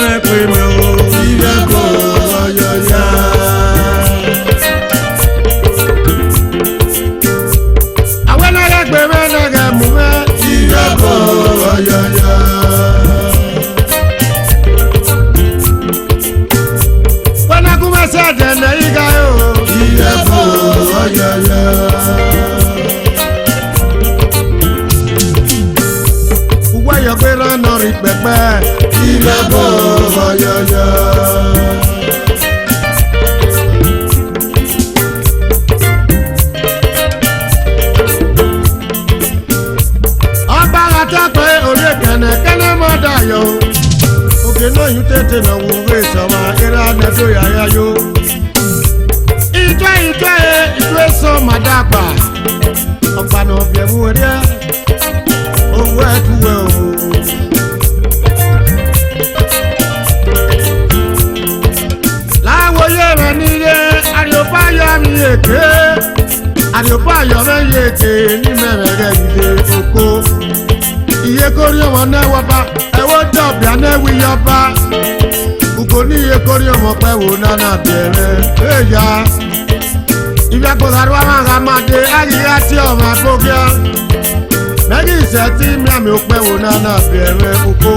me primo, Iyako oyoya. awena le gbe me na ga mu me, Iyako oyoya. wana ku me se de na iga yo, Iyako oyoya. uwa yo gbe ran no ri pepe, Iyako oyoya. ọba la ta pe ore kene kene mo da yo, oge no yu tete na wo we so ma ira na do ya ya yo. Itwe so madagba, ọba no bie mu ore, owo etuwe o. Láwo yé rẹ̀ nílé, àríọ̀pá yọ mi èké. Àríọ̀pá yọ mi èké ní mẹ́rẹ̀ẹ́rẹ́ ìdè oko. Iye kórí ọmọ náà wọ́pá, ẹ̀wọ́ dọ̀bì anáwí yọba. Kùkò ní iye kórí ọmọ pẹ́ wò nánà bẹ̀rẹ̀ èyà. Ibi àkọsàrò àwọn àgàmàdé, àríyá tí ọmọ àgbógíá. Mẹ́gì ìṣẹ́ tí míàmì ó pẹ́ wò nánà bẹ̀rẹ̀ oko.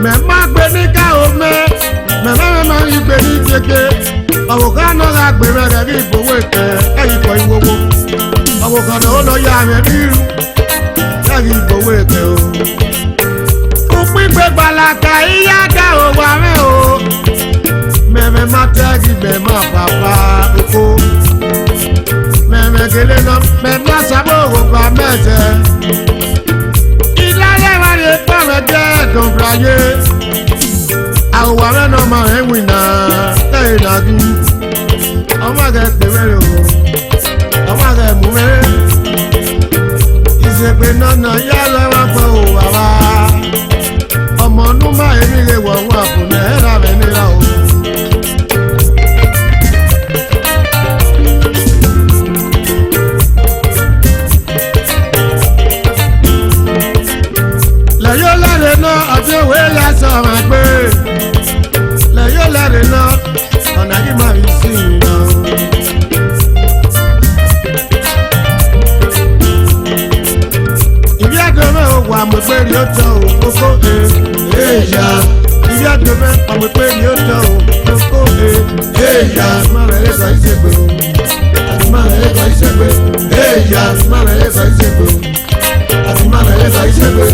Mẹ́má gbé ní ká omi, mẹ́má ìgbé ní jẹ́gẹ́. Ọ̀wọ̀kánà la gbé rẹ̀ ní ìgbòho ìtẹ́ ẹ̀yìn kọ ìwòwò. Ọ̀wọ̀kánà ó lọ yá rẹ̀ nírú ẹ̀yìn ìgbòho ìtẹ́ o. Pípé gbalaka ìyá dá owó àárẹ̀ o. Mẹ́mẹ́ má tẹ́gì mẹ́má bàbá oko. Mẹ́mẹ́ gèlè lọ, mẹ́má sábà òwòkọ mẹ́jẹ. Dọ̀bìláyé àwòwà mẹ́nà ọmọ rẹ̀ ń wìnà lẹ́yìn ìdájú ọmọ rẹ̀ pè mẹ́rin o ọmọ rẹ̀ mú mẹ́rin ìṣèpè nọ́nà yá lọ́wọ́ pé o bàbá ọmọ ọdún máa èmi lè wọ̀ wọ́n àpòmẹ́ ẹ̀rà rẹ̀ nílá o. Ọjọ́ ìwé lásán máa gbé lẹ́yìn lẹ́rìí náà ọ̀nà yìí máa ń sí iná. Ìbí àdómẹ́ ò wà mọ̀ pé rí ó tọ́ ò kókó Eya. Ìbí àdómẹ́ ọmọ pé rí ó tọ́ ò kókó Eya. Máa rẹ̀ lẹ́sọ̀ ìṣègbè o. Àti máa rẹ̀ lẹ́sọ̀ ìṣègbè. Eya. Máa rẹ̀ lẹ́sọ̀ ìṣègbè o. Àti máa rẹ̀ lẹ́sọ̀ ìṣègbè.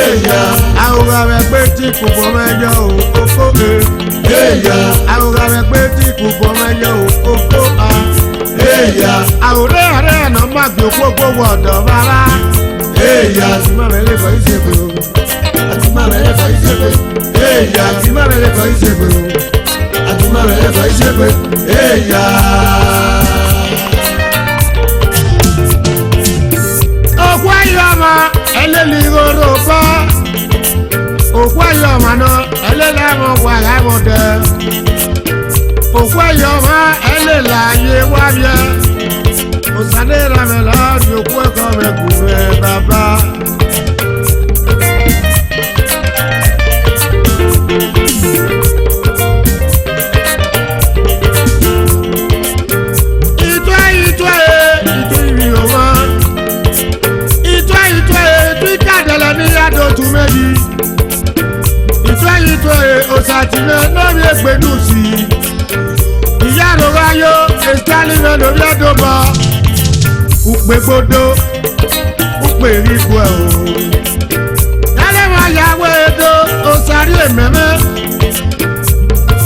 Eya. Àwòrán rẹ̀ pé tí kò bọ́ mẹ́jọ ò kókó Eya. Àwòrán rẹ̀ pé tí kò bọ́ mẹ́jọ ò kókó Eya. Àwòrán rẹ̀ ẹ̀nà má gbé òpópó wọ̀dọ̀ rárá. Eya. Àti máa rẹ̀ lẹ́sọ̀ ìṣègbè o. Àti máa rẹ̀ lẹ́sọ̀ ìṣègbè. Eya. Àti máa rẹ̀ lẹ́sọ̀ ìṣègbè o. Àti máa rẹ̀ lẹ́sọ̀ ìṣègbè. Eya. Òkú ayọ̀ ọmọ ẹlẹ́lì ìrorò bọ́. Òkú ayọ̀ ọmọ náà ẹlẹ́lì ẹ̀mọ̀ wà láwọn dẹ. Òkú ayọ̀ ọmọ ẹlẹ́lì ayé wábíẹ́. Òsàdé ìrànlẹ́ lọ́ọ̀dì òkú ẹ̀kọ́ mẹ́kùn rẹ̀ bàbá. Osatime lórí ègbèdú sí i. Ìyá àròrò ayọ̀ èsítálímẹ̀ lórí ẹ̀dọ́bọ̀. Ùpè gbódò, ùpè ríbu ẹ̀ o. Yálẹ̀ wọn yàwó èdò òsàrí èmẹ́mẹ́.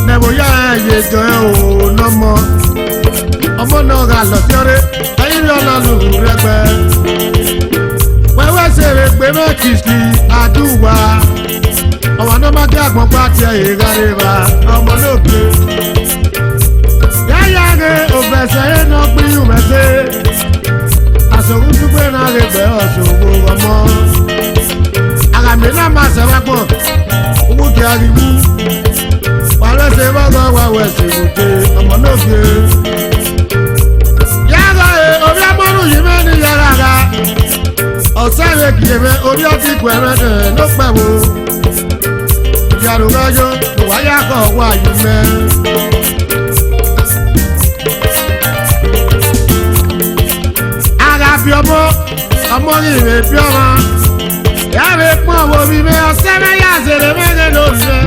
Nẹ̀bùyá ẹ̀yẹ gan ẹ̀ o lọ́mọ. Ọmọ náà ra lọ́sọ̀rẹ́, ẹ̀yìn lọ́nà lùrù rẹ̀gbẹ́. Wẹ́wẹ́ sèrè pé mẹ́kìsì àdúwà. Ọmọ náà máa dé àgbọ̀n pa tiẹ̀ ìrárí ra ọmọ lóògbé. Yáyà rẹ̀ òfẹsẹ̀ yẹn náà gbìyànjú mẹ́sẹ̀. Àsòkú dúpẹ́ náà lè bẹ̀ ọ̀ṣọ́gbó ọmọ. Àràmì náà máa ṣẹ̀wá pọ̀, owó kí ariwo. Wàlẹ́ ṣe bá wẹ̀ sí ìwòde ọmọ náà gbé. Yàrá ẹ̀ orí amọ́rù yìí mẹ́ni yàrá ra. Ọ̀sẹ̀ rẹ̀ kìí mẹ́ orí ọtí ìkù ẹ̀rẹ́ ló pẹ̀ wò. Ìyàrá rọ́jò ìwáyà kọ̀ wá yìí mẹ́. Ara bí ọmọ rìn rè bí ọmọ. Yàrá pọ̀ wo mi mẹ́ ọ̀sẹ̀ mẹ́yà zèrè mẹ́rin lórí rẹ̀.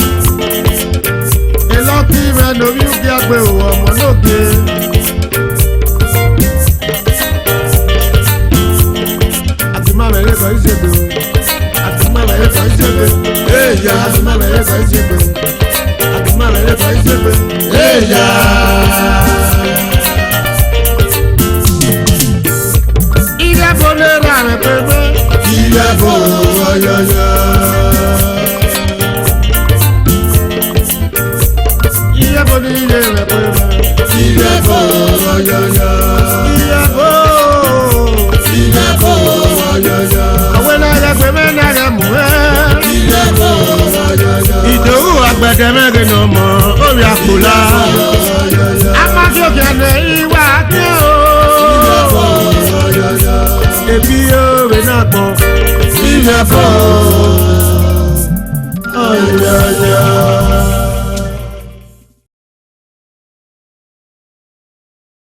Elọ́kì rẹ̀ lórí kí a gbé òwò ọmọ lóge. Àtìmọ́mẹ́lẹ́ kan ń ṣègbè o. Àtìmọ́mẹ́lẹ́ kan ń ṣègbè. Eya. Àtìmọ́mẹ́lẹ́ kan ń ṣègbè o. Àtìmọ́mẹ́lẹ́ kan ń ṣègbè. Eya. Ilé bolé ra rẹ̀ pépé. Ilé bò ọ̀yọ̀yọ̀. Ilé bolé ilé rẹ̀ pépé. Ilé bò ọ̀yọ̀yọ̀. Ilé bò. Ilé bò ọ̀yọ̀yọ̀. Àwọn ẹlẹ́rẹ̀ pépé lẹ́rẹ̀ mú ẹ́. Ilé bò ọ̀yọ̀yọ̀. Ìdòwú àgbẹ̀dẹ mẹ́rin ló mọ orí àpòlá. Ọ̀yọ̀yọ̀. Amájókè ẹ̀dẹ̀ ìwà kí o. Ilé bò ọ̀yọ̀yọ̀. Èbí òwe náà pọ̀. Ilé bò ọ̀yọ̀yọ̀.